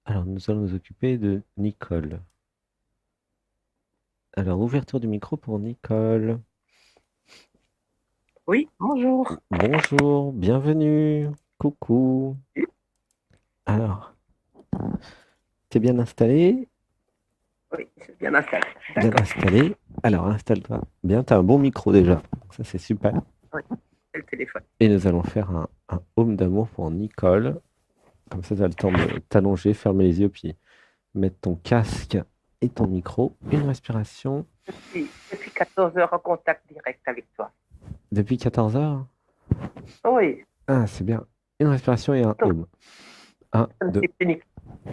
Alors, nous allons nous occuper de Nicole. Alors, ouverture du micro pour Nicole. Oui, bonjour. Bonjour, bienvenue. Coucou. Alors, t'es bien installé? Oui, c'est bien installé. Bien D'accord. installé. Alors, installe-toi bien. T'as un bon micro déjà. Ça, c'est super. Oui, c'est le téléphone. Et nous allons faire un home d'amour pour Nicole. Comme ça, tu as le temps de t'allonger, fermer les yeux, puis mettre ton casque et ton micro. Une respiration Depuis 14 heures en contact direct avec toi. depuis 14 heures. Oui, Ah, c'est bien. Une respiration et un donc home. Un, je ne deux, suis plus ni-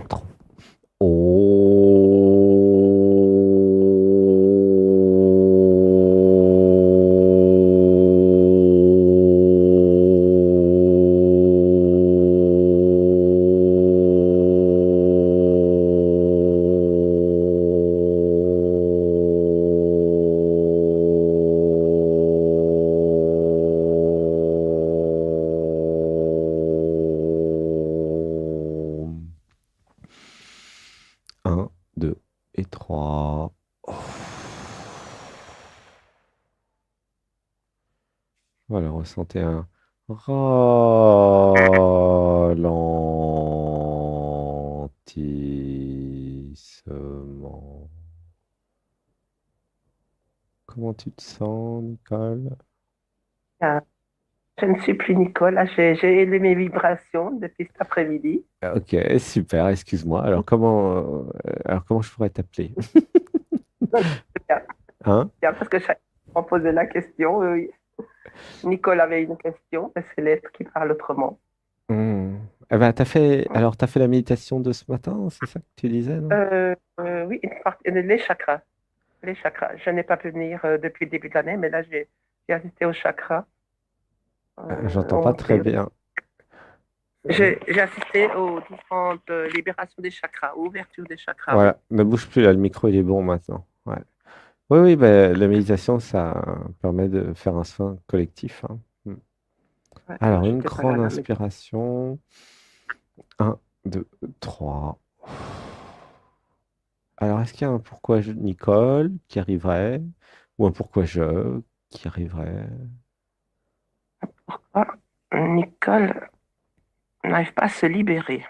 trois. Un, deux et trois. Voilà, ressentez un ralentissement. Comment tu te sens, Nicole? Ah, je ne suis plus Nicole. Là, j'ai élevé mes vibrations depuis cet après-midi. Ok, super, excuse-moi. Alors comment je pourrais t'appeler? Non, c'est bien, Hein? c'est bien, parce que chacun m'a posé la question. Oui. Nicole avait une question, mais c'est l'être qui parle autrement. Hmm. Eh ben, t'as fait la méditation de ce matin, c'est ça que tu disais, non? Oui, les chakras. Les chakras. Je n'ai pas pu venir depuis le début de l'année, mais là, j'ai assisté aux chakras. J'entends On pas très montrait. bien. Euh, J'ai assisté aux différentes libérations des chakras, ouverture des chakras, oui. voilà, ne bouge plus là, le micro il est bon maintenant. Ouais. Oui, oui, bah, la méditation, ça permet de faire un soin collectif, hein. Hmm. Ouais, non, Alors, une j'étais pas là, grande là, mais inspiration. Un, deux, trois. Alors, est-ce qu'il y a un pourquoi Nicole qui arriverait? Ou un pourquoi je qui arriverait? pourquoi Nicole n'arrive pas à se libérer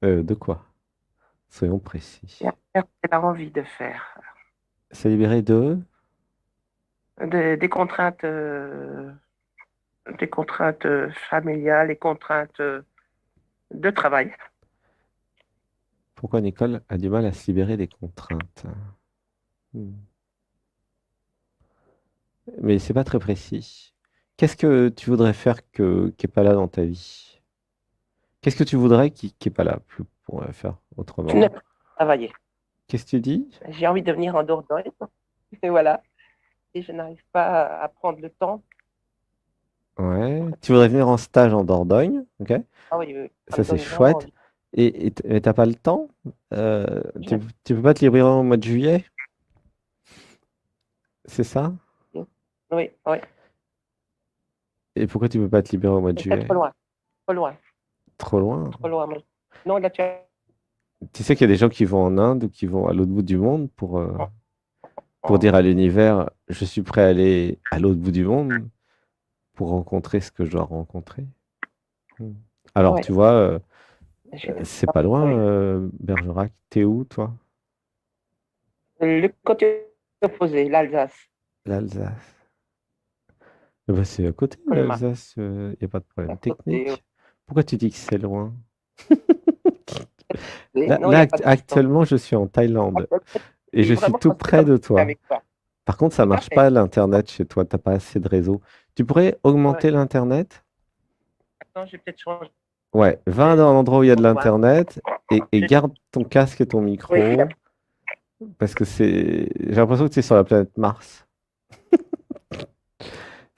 De quoi? Soyons précis. qu'elle a envie de faire. Se libérer de? Des contraintes familiales, des contraintes de travail. Pourquoi Nicole a du mal à se libérer des contraintes? Hmm. Mais c'est pas très précis. Qu'est-ce que tu voudrais faire qui est pas là dans ta vie? Qu'est-ce que tu voudrais qui est pas là? Plus pour faire Je n'ai autrement. pas travaillé. Qu'est-ce que tu dis? J'ai envie de venir en Dordogne, et voilà. Et je n'arrive pas à prendre le temps. Ouais. Tu voudrais venir en stage en Dordogne, ok? Ah oui, oui, oui, ça Ça me c'est donne vraiment chouette. envie. Mais t'as pas le temps? Je Tu peux pas te libérer au mois de juillet? C'est ça? Oui, oui. Et pourquoi tu peux pas te libérer au mois de Mais c'est trop juillet? loin. Trop loin. Trop loin. Trop loin. Non, là, tu as... Tu sais qu'il y a des gens qui vont en Inde ou qui vont à l'autre bout du monde pour dire à l'univers, je suis prêt à aller à l'autre bout du monde pour rencontrer ce que je dois rencontrer. Hmm. Alors, Oui, tu vois, j'ai dit c'est ça. pas loin, Oui. Bergerac. T'es où, toi? Le côté opposé, l'Alsace, L'Alsace. Eh ben, c'est à côté, Colmar. l'Alsace, il n'y a pas de À problème côté, technique. Pourquoi tu dis que c'est loin? oui. Là, Non, il n'y a pas de distance. actuellement, je suis en Thaïlande et Et je suis vraiment, tout c'est près comme de ça toi. avec toi. Par contre, ça Tout à marche fait. pas l'Internet chez toi, t'as pas assez de réseau. Tu pourrais Ouais. augmenter l'Internet? Attends, j'ai peut-être changé Ouais, va dans l'endroit où il y a de d'endroit. l'Internet et Je- garde ton casque et ton Oui, micro parce que j'ai l'impression que tu es sur la planète Mars.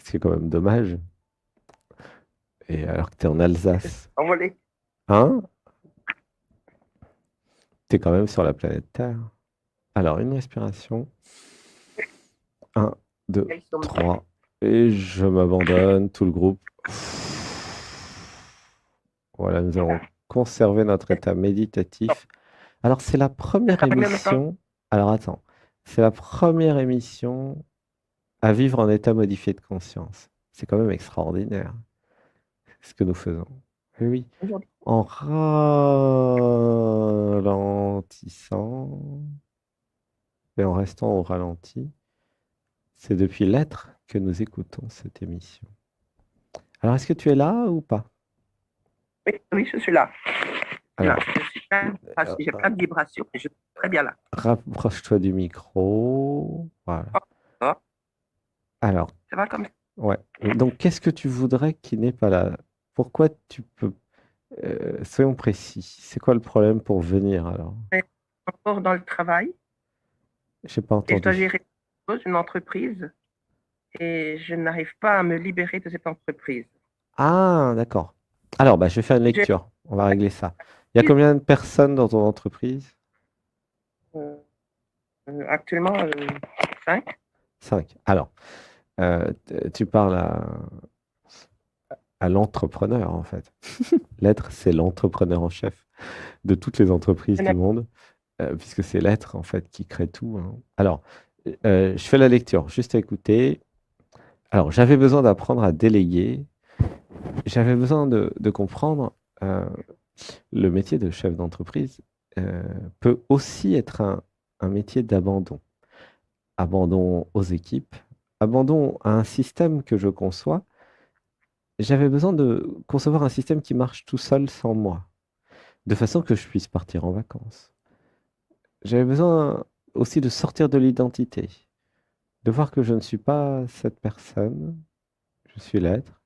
Ce qui est quand même dommage. Et alors que tu es en Alsace. envolé. Hein? Tu es quand même sur la planète Terre. Alors, une respiration. Un, deux, Ils sont bien. trois. Et je m'abandonne, tout le groupe. Voilà, nous allons conserver notre état méditatif. Alors, c'est la première émission. Alors, attends. C'est la première émission à vivre en état modifié de conscience. C'est quand même extraordinaire ce que nous faisons. Oui, oui. Aujourd'hui. En ralentissant et en restant au ralenti, c'est depuis l'être que nous écoutons cette émission. Alors, est-ce que tu es là ou pas? Oui, oui, je suis là. Alors, J'ai plein de vibrations et je suis très bien là. rapproche-toi du micro. Voilà. Oh, Alors, ça va comme ça. ouais. Donc, qu'est-ce que tu voudrais qui n'est pas là? Pourquoi tu peux... soyons précis. C'est quoi le problème pour venir alors? Encore dans le travail J'ai pas et je dois entendu. gérer une entreprise et je n'arrive pas à me libérer de cette entreprise. Ah, d'accord. Alors, bah, je vais faire une J'ai lecture. On va régler ça. Il y a combien de personnes dans ton entreprise? euh, actuellement 5. 5. Alors, tu parles à l'entrepreneur, en fait. L'être, c'est l'entrepreneur en chef de toutes les entreprises du monde, puisque c'est l'être, en fait, qui crée tout, hein. Alors, je fais la lecture, juste à écouter. Alors, j'avais besoin d'apprendre à déléguer. J'avais besoin de comprendre le métier de chef d'entreprise peut aussi être un métier d'abandon. Abandon aux équipes, abandon à un système que je conçois. J'avais besoin de concevoir un système qui marche tout seul sans moi, de façon que je puisse partir en vacances. J'avais besoin aussi de sortir de l'identité, de voir que je ne suis pas cette personne, je suis l'être,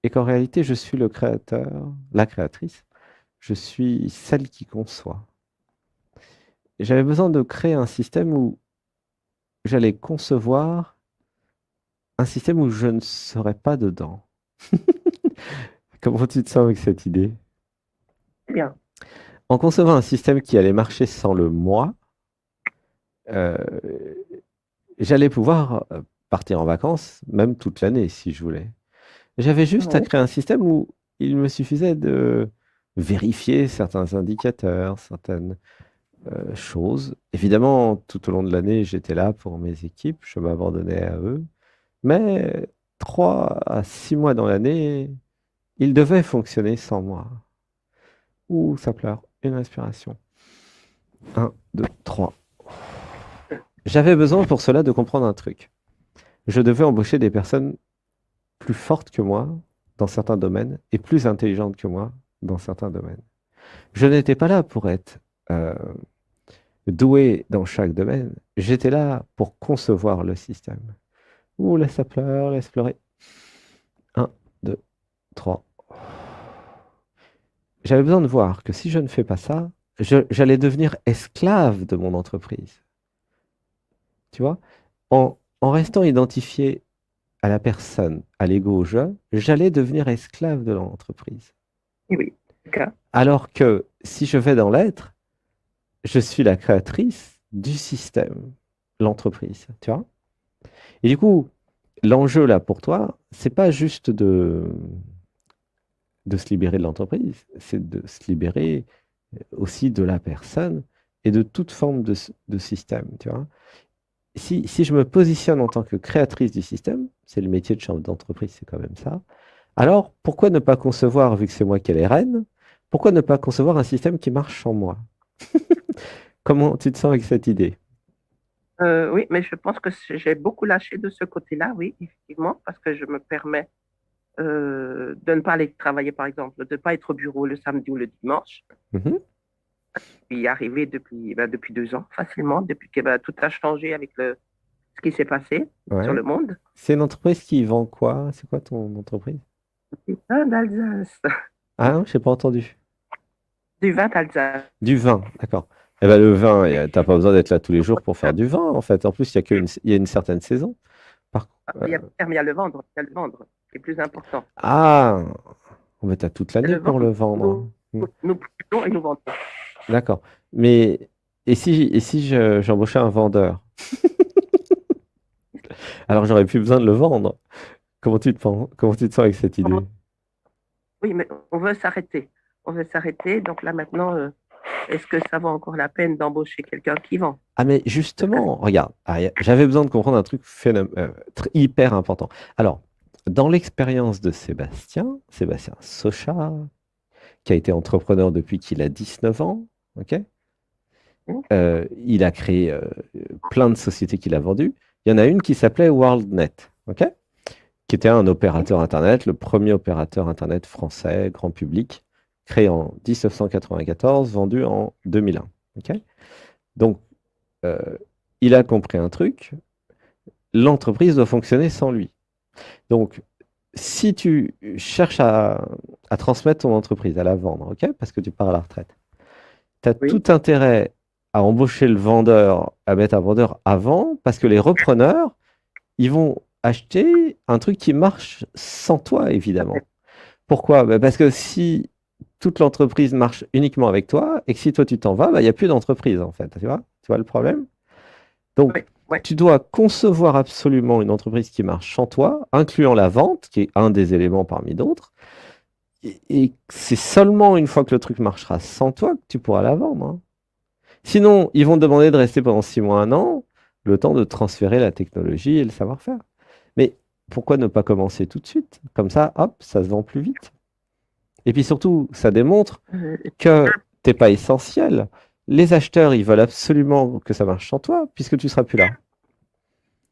et qu'en réalité, je suis le créateur, la créatrice, je suis celle qui conçoit. J'avais besoin de créer un système où j'allais concevoir un système où je ne serais pas dedans. Comment tu te sens avec cette idée? bien. En concevant un système qui allait marcher sans le moi, euh, j'allais pouvoir partir en vacances, même toute l'année si je voulais. J'avais juste à Oui, créer un système où il me suffisait de vérifier certains indicateurs, certaines choses. Évidemment, tout au long de l'année, j'étais là pour mes équipes, je m'abandonnais à eux. Mais 3 à 6 mois dans l'année, il devait fonctionner sans moi. Ouh, ça pleure. Une respiration. 1, 2, 3. J'avais besoin pour cela de comprendre un truc. Je devais embaucher des personnes plus fortes que moi dans certains domaines et plus intelligentes que moi dans certains domaines. Je n'étais pas là pour être euh, doué dans chaque domaine. J'étais là pour concevoir le système. Ouh, laisse ça pleurer, laisse pleurer. 1, 2, 3. J'avais besoin de voir que si je ne fais pas ça, j'allais devenir esclave de mon entreprise. Tu vois? En restant identifié à la personne, à l'ego, au je, j'allais devenir esclave de l'entreprise. oui. D'accord. Alors que si je vais dans l'être, je suis la créatrice du système, l'entreprise. Tu vois? Et du coup, l'enjeu là pour toi, c'est pas juste de se libérer de l'entreprise, c'est de se libérer aussi de la personne et de toute forme de système, tu vois. Si je me positionne en tant que créatrice du système, c'est le métier de chef d'entreprise, c'est quand même ça, alors pourquoi ne pas concevoir, vu que c'est moi qui ai les rênes, pourquoi ne pas concevoir un système qui marche sans moi? Comment tu te sens avec cette idée? Oui, mais je pense que j'ai beaucoup lâché de ce côté-là, oui, effectivement, parce que je me permets de ne pas aller travailler, par exemple, de ne pas être au bureau le samedi ou le dimanche. Mhm. Puis arrivé depuis 2 ans, facilement, depuis que tout a changé avec ce qui s'est passé sur Ouais. le monde. C'est une entreprise qui vend quoi? C'est quoi ton entreprise? Du vin d'Alsace. Ah non, je n'ai pas entendu. Du vin d'Alsace. Du vin, d'accord. Eh ben, le vin, Oui. t'as pas besoin d'être là tous les jours pour faire du vin, en fait. En plus, il y a une certaine saison. Par- Il y a, euh, mais il y a le vendre, il y a le vendre, c'est plus important. ah, mais t'as toute Et l'année le pour le vendre, vendre. Hmm. nous produisons et nous vendons. D'accord. Mais j'embauchais un vendeur? Alors, j'aurais plus besoin de le vendre. Comment tu te sens avec cette idée? Oui, mais on veut s'arrêter. on veut s'arrêter. Donc là, maintenant, est-ce que ça vaut encore la peine d'embaucher quelqu'un qui vend? Ah, mais justement, regarde, j'avais besoin de comprendre un truc hyper important. Alors, dans l'expérience de Sébastien Sochard, qui a été entrepreneur depuis qu'il a 19 ans, ok? Hmm. Il a créé plein de sociétés qu'il a vendues. Il y en a une qui s'appelait WorldNet, ok? Qui était un opérateur Internet, le premier opérateur Internet français, grand public, créé en 1994, vendu en 2001. Ok. Donc, euh, il a compris un truc, l'entreprise doit fonctionner sans lui. Donc, si tu cherches à transmettre ton entreprise, à la vendre, ok, parce que tu pars à la retraite, tu as Oui, tout intérêt à embaucher le vendeur, à mettre un vendeur avant, parce que les repreneurs, ils vont acheter un truc qui marche sans toi, évidemment. Pourquoi? Bah, parce que si toute l'entreprise marche uniquement avec toi et que si toi tu t'en vas, bah, il n'y a plus d'entreprise en fait. Tu vois le problème? oui, Donc, oui. tu dois concevoir absolument une entreprise qui marche sans toi, incluant la vente, qui est un des éléments parmi d'autres. Et c'est seulement une fois que le truc marchera sans toi que tu pourras la vendre, hein. Sinon, ils vont te demander de rester pendant 6 mois, un an, le temps de transférer la technologie et le savoir-faire. Mais pourquoi ne pas commencer tout de suite? Comme ça, hop, ça se vend plus vite. Et puis surtout, ça démontre Euh, que t'es pas essentiel. Les acheteurs, ils veulent absolument que ça marche sans toi, puisque tu seras plus là.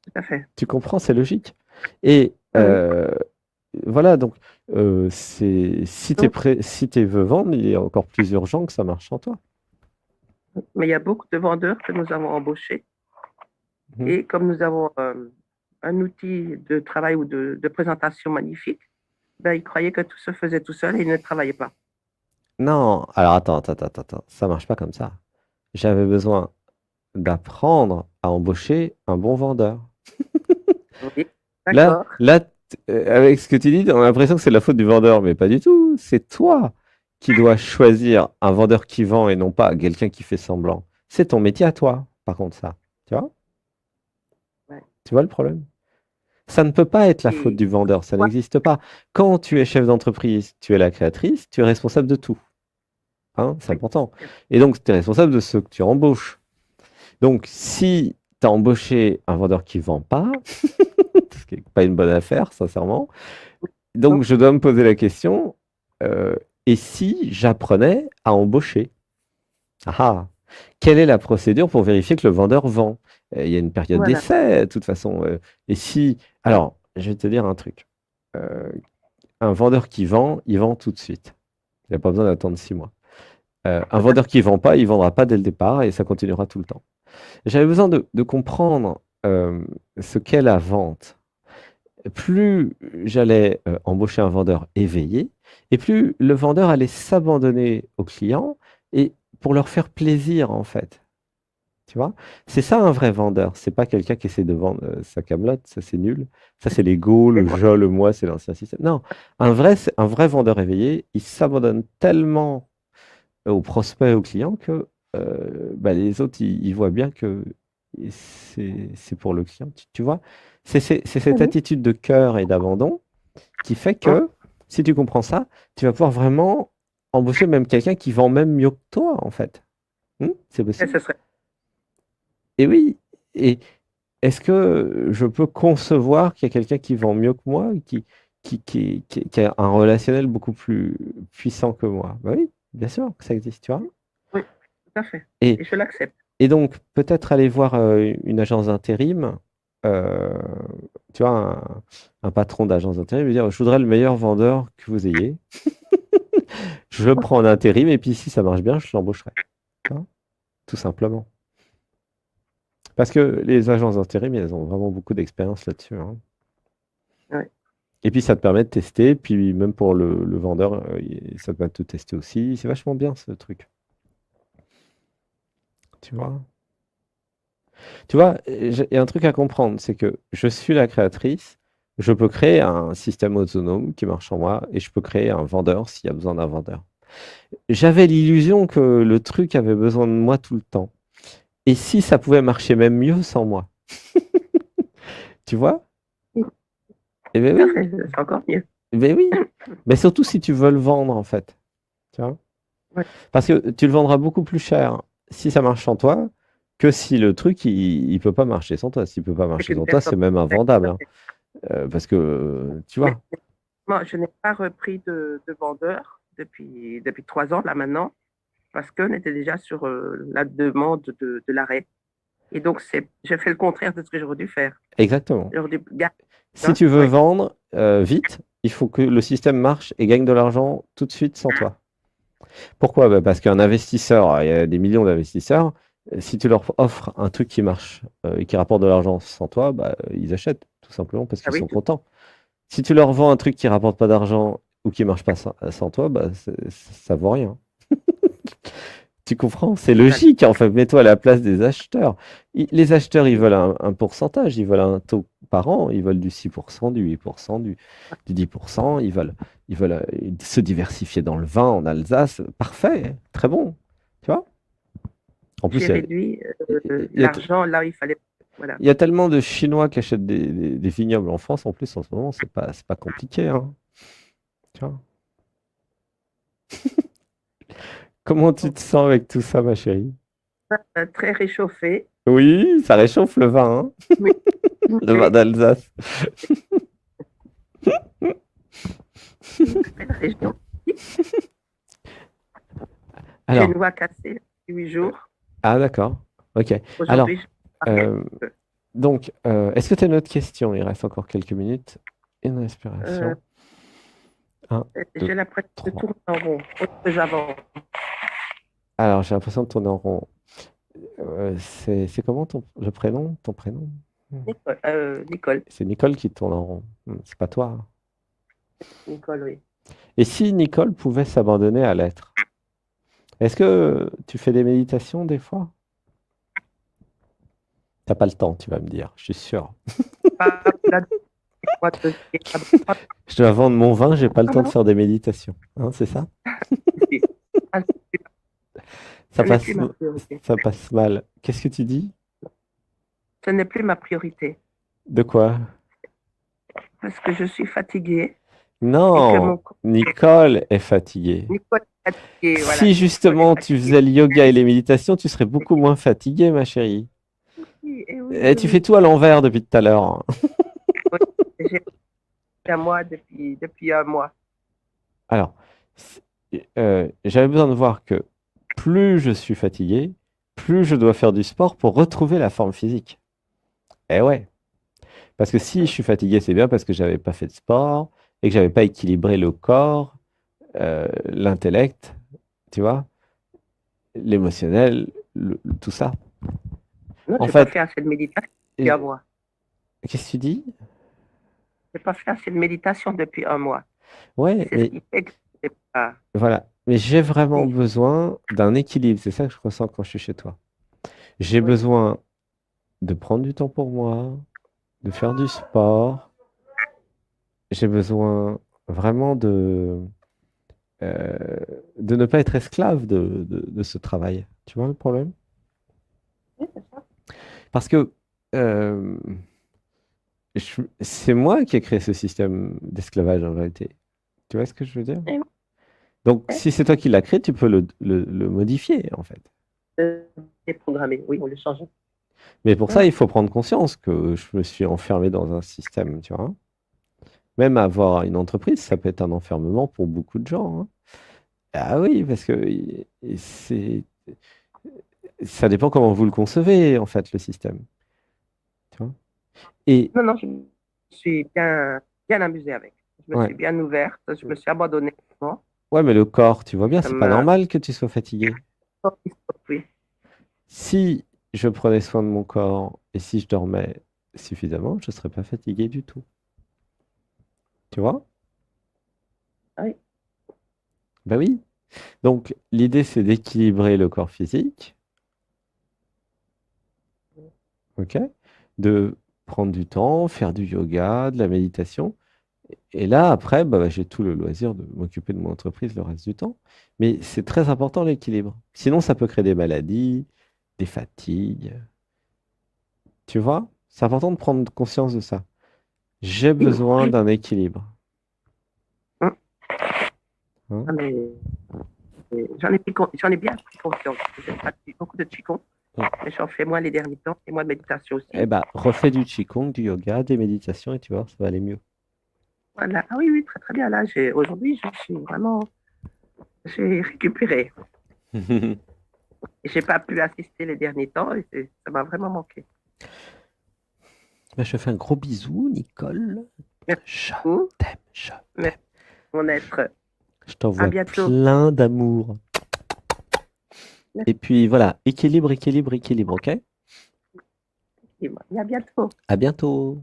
Tout à fait. Tu comprends, c'est logique. Et Oui. voilà, donc si Donc, si t'es veux vendre, il est encore plus urgent que ça marche sans toi. mais il y a beaucoup de vendeurs que nous avons embauchés. Mhm. Et comme nous avons un outil de travail ou de présentation magnifique, ben, ils croyaient que tout se faisait tout seul et ils ne travaillaient pas. Non, alors attends, ça marche pas comme ça. J'avais besoin d'apprendre à embaucher un bon vendeur. Oui, Là, d'accord. là, avec ce que tu dis, on a l'impression que c'est la faute du vendeur, mais pas du tout. C'est toi qui dois choisir un vendeur qui vend et non pas quelqu'un qui fait semblant. C'est ton métier à toi, par contre, ça. Tu vois? Ouais. Tu vois le problème? Ça ne peut pas être la faute Et du vendeur, ça toi, n'existe pas. Quand tu es chef d'entreprise, tu es la créatrice, tu es responsable de tout. Hein, c'est oui, important. Et donc, tu es responsable de ce que tu embauches. Donc, si tu as embauché un vendeur qui ne vend pas, ce qui n'est pas une bonne affaire, sincèrement, donc non, je dois me poser la question, euh, et si j'apprenais à embaucher? Ah, ah. Quelle est la procédure pour vérifier que le vendeur vend? Il y a une période voilà. d'essai, de toute façon. Et si... Alors, je vais te dire un truc. Euh, un vendeur qui vend, il vend tout de suite. Il n'a pas besoin d'attendre 6 mois. Un vendeur qui ne vend pas, il ne vendra pas dès le départ et ça continuera tout le temps. J'avais besoin de comprendre ce qu'est la vente. Plus j'allais embaucher un vendeur éveillé, et plus le vendeur allait s'abandonner aux clients et pour leur faire plaisir, en fait. Tu vois? C'est ça un vrai vendeur. C'est pas quelqu'un qui essaie de vendre sa camelote, ça c'est nul. Ça c'est l'ego, Et le moi, je, le moi, c'est l'ancien système. Non, un vrai vendeur éveillé, il s'abandonne tellement aux prospects et aux clients que bah, les autres, ils voient bien que c'est pour le client. Tu vois? C'est cette oui, attitude de cœur et d'abandon qui fait hein, que si tu comprends ça, tu vas pouvoir vraiment embaucher même quelqu'un qui vend même mieux que toi, en fait. C'est et possible. ce serait, Et oui, et est-ce que je peux concevoir qu'il y a quelqu'un qui vend mieux que moi, qui a un relationnel beaucoup plus puissant que moi? Bah oui, bien sûr que ça existe, tu vois. oui, tout à fait. Et, Et je l'accepte. et donc, peut-être aller voir une agence d'intérim, euh, tu vois, un patron d'agence d'intérim, lui dire, je voudrais le meilleur vendeur que vous ayez. Je le prends en intérim, et puis si ça marche bien, je l'embaucherai. Tu vois, tout simplement. Parce que les agences d'intérim, elles ont vraiment beaucoup d'expérience là-dessus, hein. Ouais. Et puis ça te permet de tester, puis même pour le vendeur, ça te permet de te tester aussi. C'est vachement bien ce truc. Tu vois? Tu vois, il y a un truc à comprendre, c'est que je suis la créatrice, je peux créer un système autonome qui marche en moi, et je peux créer un vendeur s'il y a besoin d'un vendeur. J'avais l'illusion que le truc avait besoin de moi tout le temps. Et si ça pouvait marcher même mieux sans moi? Tu vois? Oui, Eh bien tout à oui, fait, c'est encore mieux. eh bien oui. Mais surtout si tu veux le vendre, en fait. Tu vois? Ouais. Parce que tu le vendras beaucoup plus cher si ça marche sans toi que si le truc, il peut pas marcher sans toi. S'il peut pas C'est marcher qu'une sans toi, personne. c'est même Ouais, invendable, tout à hein. fait. Parce que, tu Mais vois? moi, je n'ai pas repris de vendeur depuis 3 ans, là, maintenant, parce qu'on était déjà sur la demande de l'arrêt. Et donc, j'ai fait le contraire de ce que j'aurais dû faire. Exactement. J'aurais dû garder, Si hein, tu veux ouais. vendre vite, il faut que le système marche et gagne de l'argent tout de suite sans toi. Pourquoi? Bah, parce qu'un investisseur, il y a des millions d'investisseurs, si tu leur offres un truc qui marche et qui rapporte de l'argent sans toi, bah, ils achètent tout simplement parce Ah qu'ils oui, sont contents. Si tu leur vends un truc qui rapporte pas d'argent ou qui marche pas sans toi, bah, ça vaut rien. Tu comprends? C'est totalement. logique, en fait. Mets-toi à la place des acheteurs. Les acheteurs, ils veulent un pourcentage, ils veulent un taux par an, ils veulent du 6%, du 8%, du 10%, ils veulent se diversifier dans le vin en Alsace. Parfait, très bon. Tu vois? En plus, J'ai réduit il y a, l'argent là où il fallait. Voilà. il y a tellement de Chinois qui achètent des vignobles en France, en plus, en ce moment, c'est pas compliqué, hein. Tu vois? Comment tu te sens avec tout ça, ma chérie? Très réchauffé. Oui, ça réchauffe le vin, hein, Oui, le vin oui. d'Alsace. Une belle région. J'ai une Alors, voix cassée depuis 8 jours. ah d'accord, ok. Alors, Aujourd'hui, je parle un euh, peu. donc, est-ce que tu as une autre question? Il reste encore quelques minutes. Une Euh, respiration. Un, deux, j'ai l'impression de trois. tourner en rond. Autre que j'avance. Alors, j'ai l'impression de tourner en rond. C'est comment le prénom? Ton prénom? Nicole, Nicole, C'est Nicole qui tourne en rond. C'est pas toi, hein. Nicole, oui. Et si Nicole pouvait s'abandonner à l'être? Est-ce que tu fais des méditations des fois? T'as pas le temps, tu vas me dire, je suis sûr. Pas la droite, à droite, Je dois vendre mon vin, j'ai pas le ah temps de non, faire des méditations. Hein, c'est ça? ici. Ah, Ça ce n'est plus passe, ma priorité. ça passe mal. Qu'est-ce que tu dis? Ce n'est plus ma priorité. De quoi? Parce que je suis fatiguée et que Non, mon corps est Nicole est fatiguée. Nicole est fatiguée. Voilà, Si Nicole est justement tu fatiguée. faisais le yoga et les méditations, tu serais beaucoup moins fatiguée, ma chérie. Oui, et oui, Et oui, tu fais oui. tout à l'envers depuis tout à l'heure. Oui. J'ai à moi depuis un mois. Alors, j'avais besoin de voir que plus je suis fatigué, plus je dois faire du sport pour retrouver la forme physique. Eh ouais, parce que si je suis fatigué, c'est bien parce que j'avais pas fait de sport et que j'avais pas équilibré le corps, l'intellect, tu vois, l'émotionnel, tout ça. Non, En je n'ai pas fait, fait assez de méditation depuis un euh, mois. qu'est-ce que tu dis? Je n'ai pas fait assez de méditation depuis un mois. Et Ouais, c'est ce mais qui fait que je n'ai pas. voilà. Mais j'ai vraiment Oui, besoin d'un équilibre. C'est ça que je ressens quand je suis chez toi. J'ai oui. besoin de prendre du temps pour moi, de faire du sport. J'ai besoin vraiment euh, de ne pas être esclave de ce travail. Tu vois le problème? Oui, c'est ça. Parce que euh, c'est moi qui ai créé ce système d'esclavage en réalité. Tu vois ce que je veux dire? Et Donc, ouais, si c'est toi qui l'as créé, tu peux le modifier en fait. déprogrammé. Oui, on le change. Mais pour ça, Ouais, il faut prendre conscience que je me suis enfermé dans un système, tu vois. Même avoir une entreprise, ça peut être un enfermement pour beaucoup de gens, hein. Ah oui, parce que ça dépend comment vous le concevez, en fait, le système, tu vois. Et non, non, je me suis bien amusée avec. Je me ouais, suis bien ouverte. Je me suis abandonnée. Bon, ouais, mais le corps, tu vois bien, ça c'est pas m'a. normal que tu sois fatigué. Oui. Si je prenais soin de mon corps et si je dormais suffisamment, je ne serais pas fatigué du tout, tu vois. Oui. Ben oui. Donc, l'idée, c'est d'équilibrer le corps physique, ok? De prendre du temps, faire du yoga, de la méditation. Et là, après, bah, j'ai tout le loisir de m'occuper de mon entreprise le reste du temps. Mais c'est très important l'équilibre. Sinon, ça peut créer des maladies, des fatigues. Tu vois? C'est important de prendre conscience de ça. J'ai besoin d'un équilibre, Hum, hein. ah, mais j'en ai bien pris conscience. Je pratique beaucoup de Qigong, Ouais. mais j'en fais moins les derniers temps, et moins de méditation Eh aussi. ben, refais du Qigong, du yoga, des méditations et tu vois, ça va aller mieux. Voilà. Ah oui, oui, très, très bien. Là, aujourd'hui, je suis vraiment, j'ai récupéré. Et j'ai pas pu assister les derniers temps, et ça m'a vraiment manqué. Ben, je te fais un gros bisou, Nicole. Merci Je beaucoup. t'aime, je Merci, t'aime. mon être. Je À t'envoie bientôt. plein d'amour. Merci. Et puis voilà, équilibre, équilibre, équilibre, ok? Et à bientôt. À bientôt.